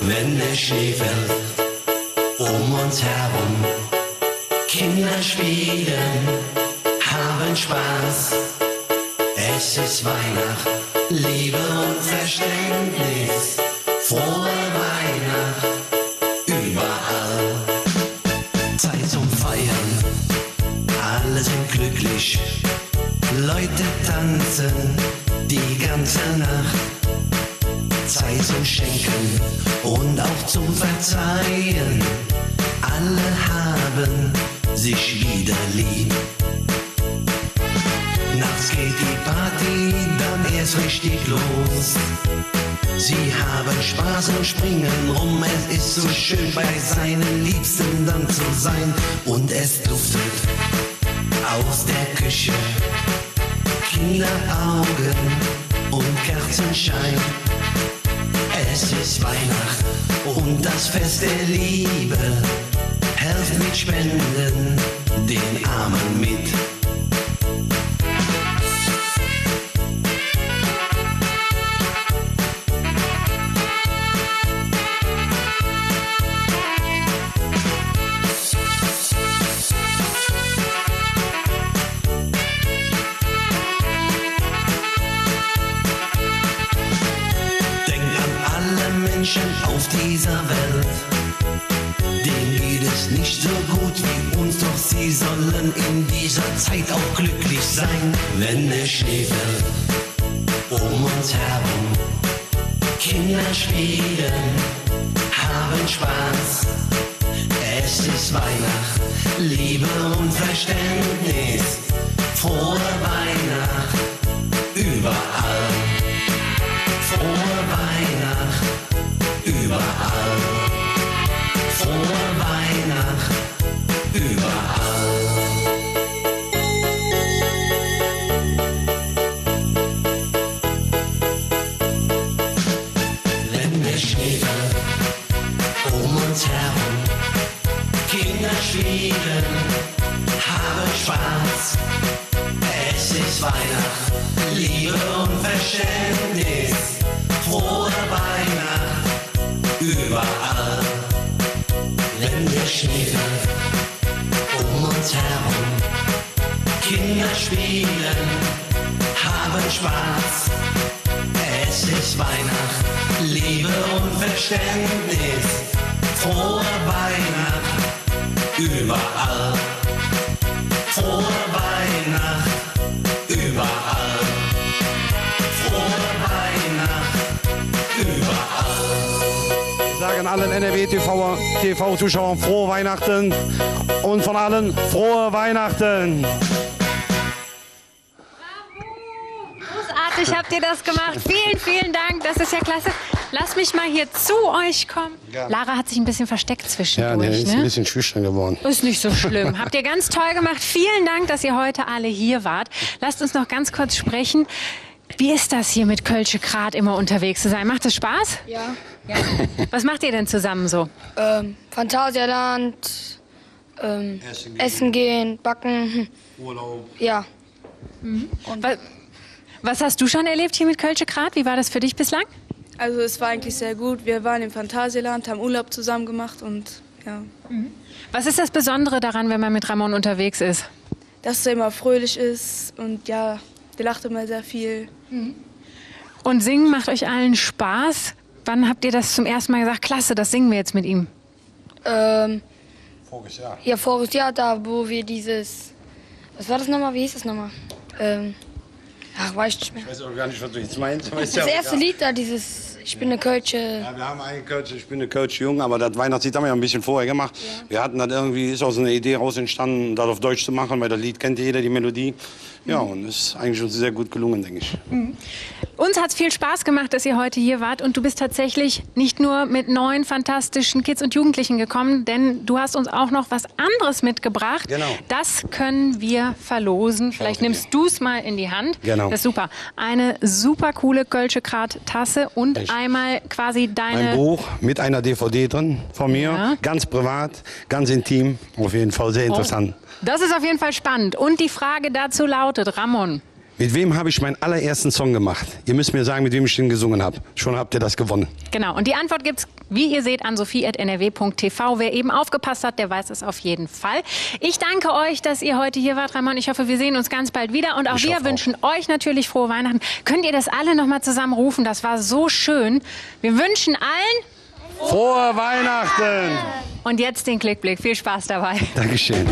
Wenn der Schnee fällt um uns herum, Kinder spielen, haben Spaß. Es ist Weihnacht, Liebe und Verständnis, frohe Weihnacht, überall. Zeit zum Feiern, alle sind glücklich, Leute tanzen die ganze Nacht. Zeit zum Schenken und auch zum Verzeihen, alle haben sich wieder lieb. Nachts geht die Party dann erst richtig los. Sie haben Spaß und springen rum, es ist so schön bei seinen Liebsten dann zu sein. Und es duftet aus der Küche, Kinderaugen und Kerzenschein. Es ist Weihnacht und das Fest der Liebe, helft mit Spenden den Armen mit. Auf dieser Welt, denen geht es nicht so gut wie uns, doch sie sollen in dieser Zeit auch glücklich sein. Wenn der Schnee fällt um uns herum, Kinder spielen, haben Spaß. Es ist Weihnacht, Liebe und Verständnis, frohe Weihnacht, überall. Frohe Weihnacht, überall. Frohe Weihnacht, überall. Wenn der Schnee fällt um uns herum, Kinder spielen, haben Spaß. Es ist Weihnacht, Liebe und Verständnis, frohe Weihnacht, überall. Wenn der Schnee fällt um uns herum, Kinder spielen, haben Spaß. Es ist Weihnacht, Liebe und Verständnis, frohe Weihnacht, überall. Frohe Weihnacht, überall. Frohe Weihnacht, überall. Ich sage an allen NRW-TV-Zuschauern frohe Weihnachten und von allen frohe Weihnachten. Großartig habt ihr das gemacht. Vielen, vielen Dank. Das ist ja klasse. Lass mich mal hier zu euch kommen. Ja. Lara hat sich ein bisschen versteckt zwischendurch. Ja, die ist ein bisschen schüchtern geworden. Ist nicht so schlimm. Habt ihr ganz toll gemacht. Vielen Dank, dass ihr heute alle hier wart. Lasst uns noch ganz kurz sprechen. Wie ist das hier mit Kölsche Krat immer unterwegs zu sein? Macht es Spaß? Ja. Was macht ihr denn zusammen so? Phantasialand, Essen gehen, backen. Urlaub. Ja. Mhm. Und was hast du schon erlebt hier mit Kölsche Krat? Wie war das für dich bislang? Also es war eigentlich sehr gut. Wir waren im Phantasialand, haben Urlaub zusammen gemacht und ja. Mhm. Was ist das Besondere daran, wenn man mit Ramon unterwegs ist? Dass er immer fröhlich ist und ja, der lacht immer sehr viel. Mhm. Und Singen macht euch allen Spaß. Wann habt ihr das zum ersten Mal gesagt? Klasse, das singen wir jetzt mit ihm. Voriges Jahr. Ja, voriges Jahr, da wo wir dieses... Was war das nochmal? Wie hieß das nochmal? Ach, weiß ich nicht mehr. Ich weiß auch gar nicht, was du jetzt meinst. Das erste Lied da, dieses Ich bin eine Kölsche... Ja, wir haben einen Kölsche, ich bin eine Kölsche Jung, aber das Weihnachtslied haben wir ja ein bisschen vorher gemacht. Ja. Wir hatten das irgendwie, ist aus einer Idee raus entstanden, das auf Deutsch zu machen, weil das Lied kennt jeder, die Melodie. Ja, und es ist eigentlich schon sehr gut gelungen, denke ich. Uns hat es viel Spaß gemacht, dass ihr heute hier wart. Und du bist tatsächlich nicht nur mit 9 fantastischen Kids und Jugendlichen gekommen, denn du hast uns auch noch was anderes mitgebracht. Genau. Das können wir verlosen. Vielleicht nimmst du es mal in die Hand. Genau. Das ist super. Eine super coole Kölsche Krat-Tasse und einmal quasi deine... Ein Buch mit einer DVD drin von mir. Ja. Ganz privat, ganz intim. Auf jeden Fall sehr interessant. Das ist auf jeden Fall spannend. Und die Frage dazu lautet, Ramon. Mit wem habe ich meinen allerersten Song gemacht? Ihr müsst mir sagen, mit wem ich den gesungen habe. Schon habt ihr das gewonnen. Genau, und die Antwort gibt's, wie ihr seht, an sophie@nrw.tv. Wer eben aufgepasst hat, der weiß es auf jeden Fall. Ich danke euch, dass ihr heute hier wart, Ramon. Ich hoffe, wir sehen uns ganz bald wieder. Und auch wir wünschen euch natürlich frohe Weihnachten. Könnt ihr das alle noch mal zusammen rufen? Das war so schön. Wir wünschen allen frohe Weihnachten! Und jetzt den Klickblick. Viel Spaß dabei. Dankeschön.